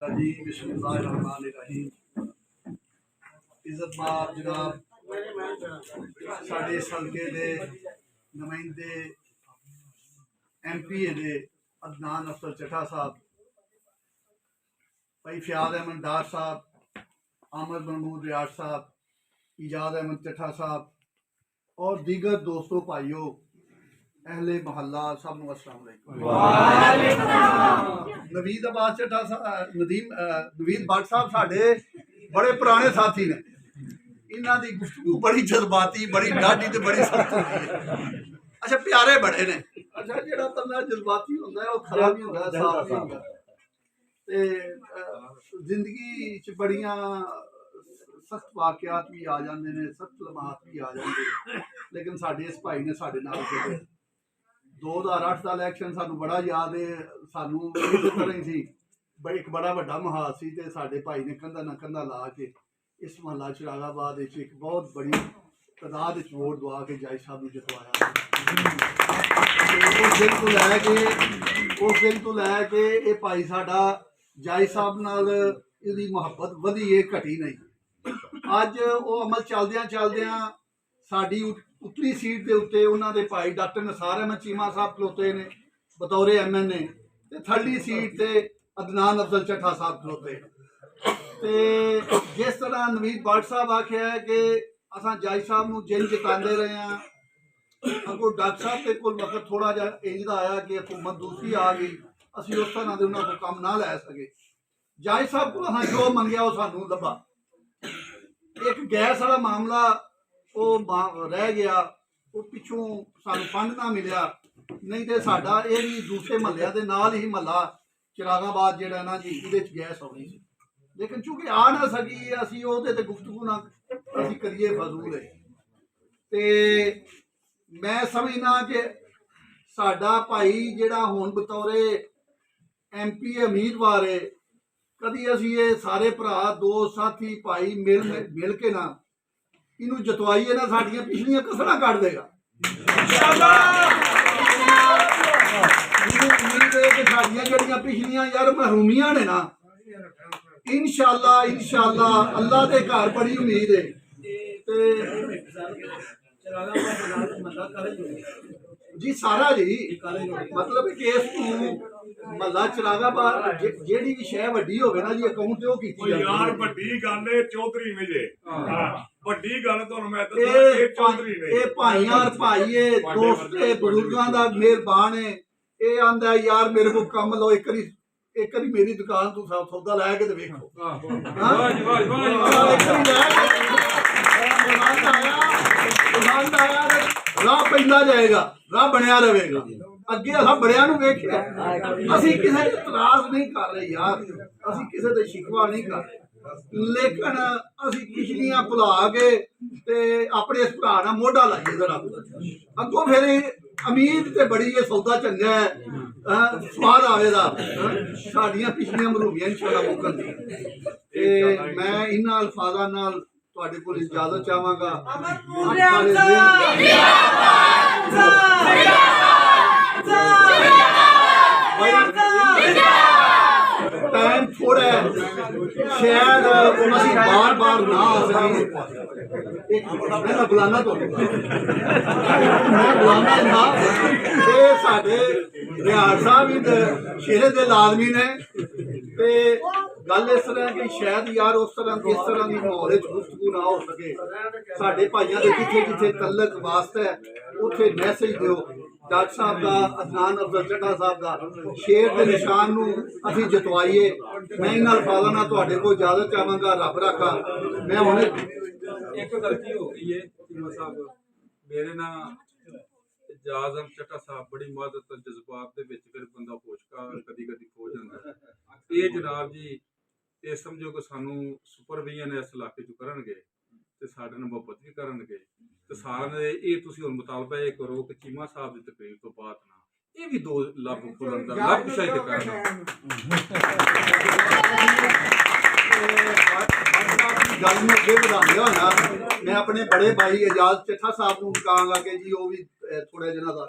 जी बिस्मिल्लाहिर्रहमानिर्रहीम। इज्जतमाब जनाब साढ़े इस हल्के दे नुमाइंदे MP दे अदनान अफसर चट्टा साहब, भाई फयाद अहमद डार साहब, अहमद महमूद रियाज साहब, इजाज अहमद चट्टा साहब और दीगर दोस्तों भाइयों अहले मोहल्ला सब नूं अस्सलाम वालेकुम। नवीद अब्बास चट्टा साहब नवीद भट्ट साहब साढ़े बड़े पुराने साथी ने। इन्हां दी गुफ्तगू बड़ी जज्बाती, बड़ी डाढ़ी ते बड़ी सख्त होंदी है। अच्छा प्यारे बड़े ने। अच्छा जेड़ा बंदा जज्बाती होंदा है वो खरा भी होंदा है, साफ भी होंदा है। ते जिंदगी च बड़ियां सख्त वाकयात भी आ जाते हैं, सख्त लम्हात भी आ जाते हैं, लेकिन साढ़े इस भाई ने साढ़े नाल चले। 2008 का इलैक्शन सानू बड़ा याद है। सानू इस तरह ही सी, एक बड़ा वड्डा महाज सी ते साडे भाई ने कंधा ना कंधा ला के इस महल्ला चिरागाबाद एक बहुत बड़ी तादाद वोट दवा के जायज साहब ने जितवाया। उस दिन तो लैके ये भाई साडा जायज साहब नाल इहदी मुहब्बत वधी है, घटी नहीं। अज वो अमल चलदियां चलदियां साडी उतली सीट के उत्ते उन्होंने भाई डॉक्टर नसार अहमद चीमा साहब खलोते ने बतौर MNA, ते थर्डी सीट से अदनान अफजल चट्टा साहब खलोते। ते जिस तरह नवीद भट्ट साहब आख्या है कि असां जायज साहब नूं जिन जिताते रहे हैं, अगों डॉक्टर साहब के कोल वक्त थोड़ा जिहा इंज दा आया कि हुकूमत दूसरी आ गई, असीं उस तरह दे उन्हां कोल काम ना लै सके। जायज साहब को असां जो मंगया वो सानूं लभा। एक गैस वाला मामला वो रह गया, वो पिछों सानू फंड ना मिलिया, नहीं तो साडा ये भी दूसरे महल्ले के नाल ही महल्ला चिरागाबाद जिहड़ा ना जी इहदे च गैस आउणी सी, लेकिन चूंकि आ ना सकी असीं ओहदे ते गुफ्तगू ना असीं करिए फजूल है। ते मैं समझना कि साडा भाई जिहड़ा हुण बतौरे MP उम्मीदवार है, कदी असीं ये सारे भरा दोस्त साथी भाई मिल के ना इनू जतवाइए ना, साडियां पिछलियां कसरां कट देगा। साडियां जड़ियां पिछलियां यार महरूमियां ने ना, इंशाअल्लाह इंशाअल्लाह अल्लाह के घर बड़ी उम्मीद है। जी सारा जी मतलब कि इस महल्ला चिरागाबाद जेड़ी भी शह वड्डी होवे ना जी अकाउंट ते ओ कीती जांदी यार। वड्डी गल है चौधरी ने जे वड्डी गल तुहानू मैं दस्सां ए चौधरी ने ए भाईयां और भाई ए दोस्त ए बुजुर्गां दा मेहरबान है। ए आंदा यार मेरे को कम लो एक करी मेरी दुकान तू सौदा लै के ते वेखो। वाह जी वाह राह पैंदा जाएगा, राह बनया रहेगा। अगे असां बड़ियां नूं वेखिआ, असीं किसे ते इतराज नहीं कर रहे यार, असीं किसे ते शिकवा नहीं कर रहे, लेकिन असीं पिछलियां भुला के ते अपने इस भरा नाल मोढा लाइए जरा अगों फिर उम्मीद ते बड़ी है, सौदा चंगा है, स्वाद आवेगा। साडियां पिछलियां मरूमियां इंशाअल्लाह मुकन दी। मैं इन्हां अल्फाजां नाल तुहाडे कोल इजाजत चाहांगा। टाइम थोड़ा है, शायद बार बार ना आ सके। मैं बुलाना तो मैं बुलाना था साडे रियाज साहब भी शेरे दे लाजमी ने। ते गल इस तरह कि शायद यार उस तरह इस तरह की माहौल गुफ्तगू ना हो सके। साडे भाइयों के जिथे जिथे तलक वास्ता है उत्थे मैसेज दो डॉक्टर साहब का, अदनान अफजल चट्टा साहब का शेर के निशान नूं असीं जितवाइए। मैं इन अल्फाजां नाल तुहाडे कोल इजाजत चाहांगा। रब रखा मैं हुण एक गलती हो गई है साहब मेरे ना इजाज अहमद चट्टा साहब बड़ी मदद जज्बात दे विच फिर बंदा होश का कदी कदी खो जांदा है। ये जनाब जी ये समझो कि सानू सुपरविजन इस इलाके चों करनगे ते साडे नाल मुहब्बत भी करनगे ते सारे ने ये तुसीं हुण मुतालबा ये करो कि चीमा साहब दी तकरीर तो बाद ना ये भी 2 लब बुलंद लब शायद करना। गल में अगे बढ़ांदे होए ना मैं अपने बड़े भाई एजाज चट्टा साहब नूं कहांगा कि जी वो भी थोड़े जिन्हां दा